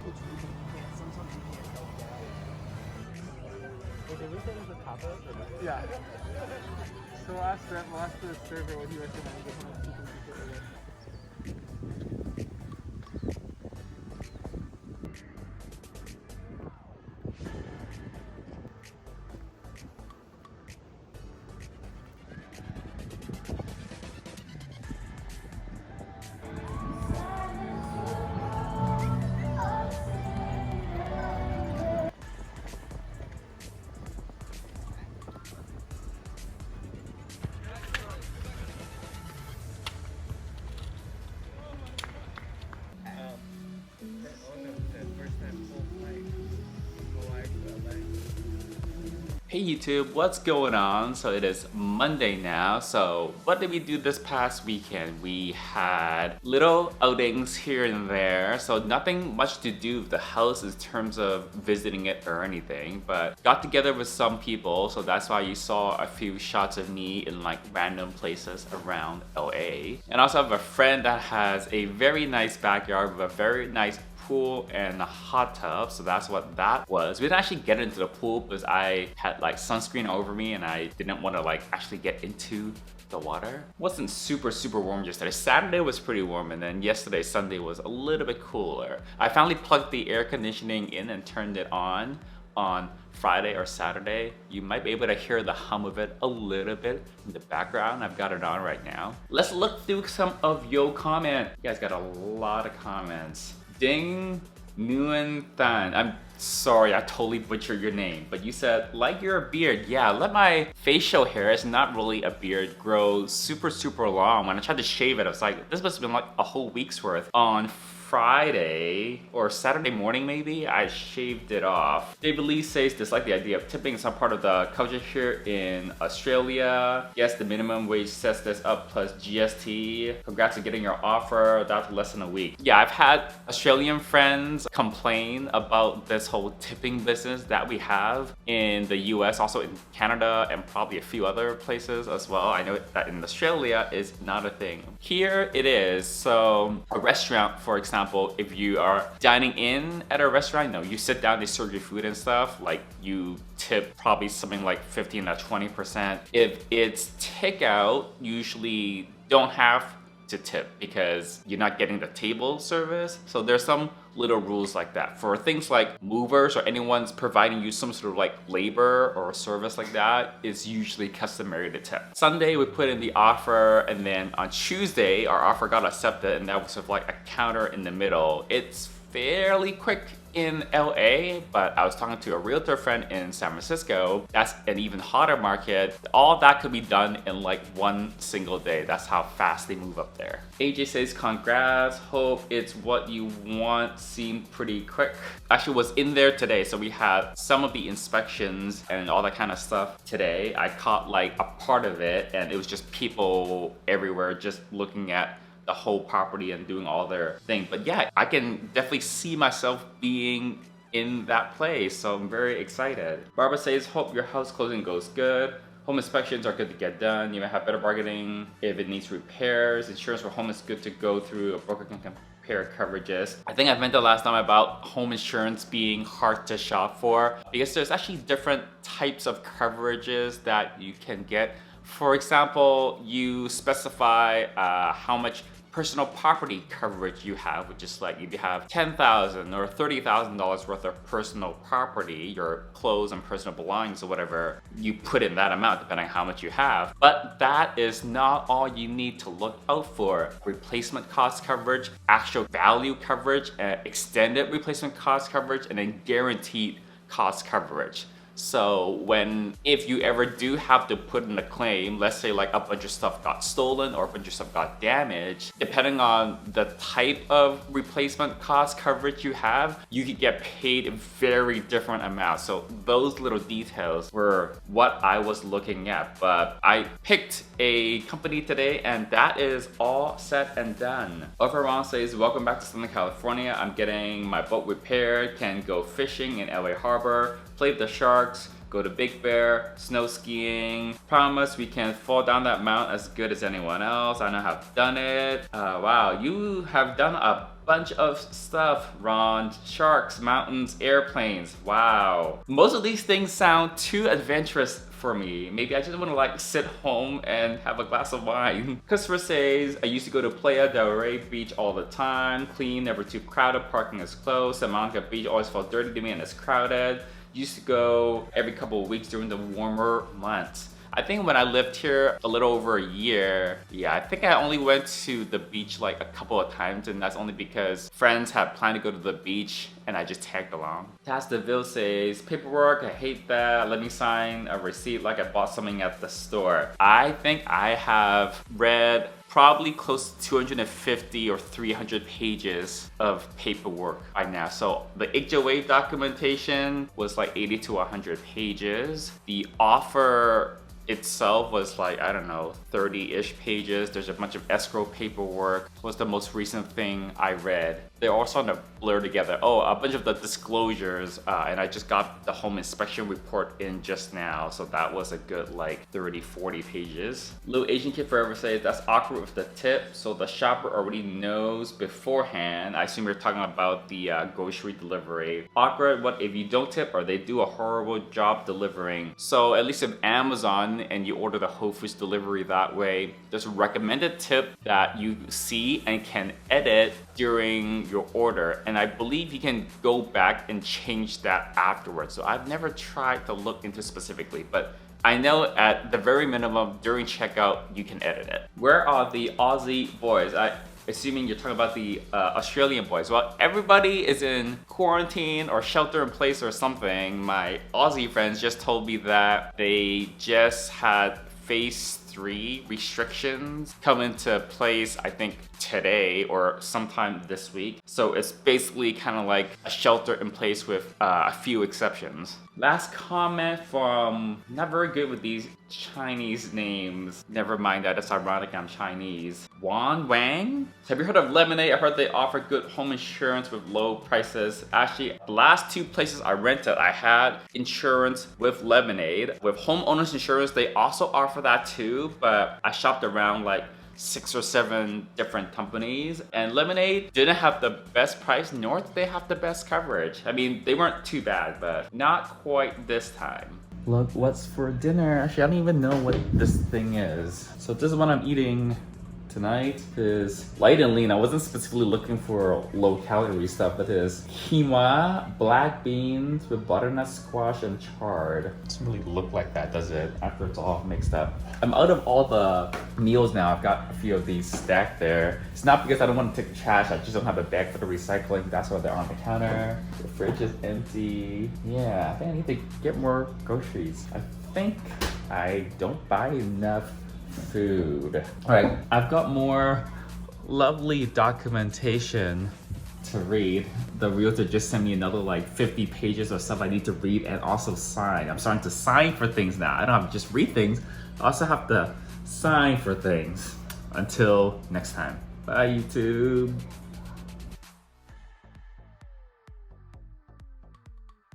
Wait, did we say this was tacos or not? Yeah. So we'll ask the server what he recommends if someone's keeping secret with it. Hey YouTube, what's going on? So it is Monday now. So what did we do this past weekend? We had little outings here and there. So nothing much to do with the house in terms of visiting it or anything, but got together with some people. So that's why you saw a few shots of me in like random places around LA. And I also have a friend that has a very nice backyard with a very nice pool and a hot tub, so that's what that was. We didn't actually get into the pool because I had like sunscreen over me and I didn't want to like actually get into the water. It wasn't super warm yesterday. Saturday was pretty warm, and then yesterday, Sunday, was a little bit cooler. I finally plugged the air conditioning in and turned it on Friday or Saturday. You might be able to hear the hum of it a little bit in the background. I've got it on right now. Let's look through some of your comments. You guys got a lot of comments. Ding Nguyen Than. I'm sorry, I totally butchered your name, but you said, like your beard. Yeah, let my facial hair, it's not really a beard, grow super long. When I tried to shave it, I was like, this must have been like a whole week's worth. On Friday or Saturday morning maybe, I shaved it off. David Lee says dislike the idea of tipping some part of the culture here in Australia. Yes, the minimum wage sets this up plus GST. Congrats on getting your offer. That's less than a week. Yeah, I've had Australian friends complain about this whole tipping business that we have in the US, also in Canada, and probably a few other places as well. I know that in Australia is not a thing. Here it is. So a restaurant, for example, if you are dining in at a restaurant, you sit down, they serve you food and stuff, like you tip probably something like 15 to 20%. If it's takeout, usually don't have to tip because you're not getting the table service. So there's some little rules like that. For things like movers or anyone's providing you some sort of like labor or service like that, it's usually customary to tip. Sunday we put in the offer, and then on Tuesday our offer got accepted, and that was with like a counter in the middle. It's fairly quick in LA, but I was talking to a realtor friend in San Francisco. That's an even hotter market. All that could be done in like one single day. That's how fast they move up there. AJ says, congrats, hope it's what you want, seemed pretty quick. Actually was in there today, so we had some of the inspections and all that kind of stuff today. I caught like a part of it, and it was just people everywhere just looking at the whole property and doing all their thing. But yeah, I can definitely see myself being in that place, so I'm very excited. Barbara says, hope your house closing goes good. Home inspections are good to get done. You may have better bargaining if it needs repairs. Insurance for home is good to go through. A broker can compare coverages. I think I mentioned last time about home insurance being hard to shop for because there's actually different types of coverages that you can get. For example, you specify how much personal property coverage you have, which is like if you have $10,000 or $30,000 worth of personal property, your clothes and personal belongings or whatever, you put in that amount depending on how much you have. But that is not all you need to look out for. Replacement cost coverage, actual value coverage, extended replacement cost coverage, and then guaranteed cost coverage. So if you ever do have to put in a claim, let's say like a bunch of stuff got stolen or a bunch of stuff got damaged, depending on the type of replacement cost coverage you have, you could get paid a very different amount. So those little details were what I was looking at, but I picked a company today and that is all set and done. Overall says, welcome back to Southern California. I'm getting my boat repaired, can go fishing in LA Harbor, play with the sharks, go to Big Bear, snow skiing. Promise we can fall down that mountain as good as anyone else. I know I've done it. Wow, you have done a bunch of stuff, Ron. Sharks, mountains, airplanes. Wow. Most of these things sound too adventurous for me. Maybe I just want to like sit home and have a glass of wine. Christopher says, I used to go to Playa del Rey Beach all the time. Clean, never too crowded, parking is closed. Santa Monica Beach always felt dirty to me and it's crowded. Used to go every couple of weeks during the warmer months. I think when I lived here a little over a year, yeah, I think I only went to the beach like a couple of times, and that's only because friends had planned to go to the beach and I just tagged along. Taz DeVille says, paperwork, I hate that. Let me sign a receipt like I bought something at the store. I think I have read probably close to 250 or 300 pages of paperwork by now. So the MoreJoeyT documentation was like 80 to 100 pages. The offer itself was like, I don't know, 30-ish pages. There's a bunch of escrow paperwork. Was the most recent thing I read. They're all starting to blur together. Oh, a bunch of the disclosures, and I just got the home inspection report in just now, so that was a good like 30, 40 pages. Little Asian Kid Forever says, that's awkward with the tip, so the shopper already knows beforehand. I assume you're talking about the grocery delivery. Awkward, what if you don't tip or they do a horrible job delivering? So at least with Amazon and you order the Whole Foods delivery that way, there's a recommended tip that you see and can edit during your order, and I believe you can go back and change that afterwards. So I've never tried to look into specifically, but I know at the very minimum during checkout you can edit it. Where are the Aussie boys? Assuming you're talking about the Australian boys. Well, everybody is in quarantine or shelter in place or something. My Aussie friends just told me that they just had phase 3 restrictions come into place, I think today or sometime this week. So it's basically kind of like a shelter in place with a few exceptions. Last comment from, not very good with these Chinese names. Never mind that, it's ironic I'm Chinese. Wan Wang? Have you heard of Lemonade? I heard they offer good home insurance with low prices. Actually, the last 2 places I rented, I had insurance with Lemonade. With homeowners insurance, they also offer that too, but I shopped around like 6 or 7 different companies, and Lemonade didn't have the best price, nor did they have the best coverage. I mean, they weren't too bad, but not quite this time. Look what's for dinner. Actually, I don't even know what this thing is. So this is what I'm eating tonight. Is light and lean. I wasn't specifically looking for low calorie stuff, but it is quinoa, black beans with butternut squash and chard. It doesn't really look like that, does it? After it's all mixed up. I'm out of all the meals now. I've got a few of these stacked there. It's not because I don't want to take the trash. I just don't have a bag for the recycling. That's why they're on the counter. The fridge is empty. Yeah, I think I need to get more groceries. I think I don't buy enough food. All right, I've got more lovely documentation to read. The realtor just sent me another like 50 pages of stuff I need to read and also sign. I'm starting to sign for things now. I don't have to just read things. I also have to sign for things. Until next time. Bye, YouTube.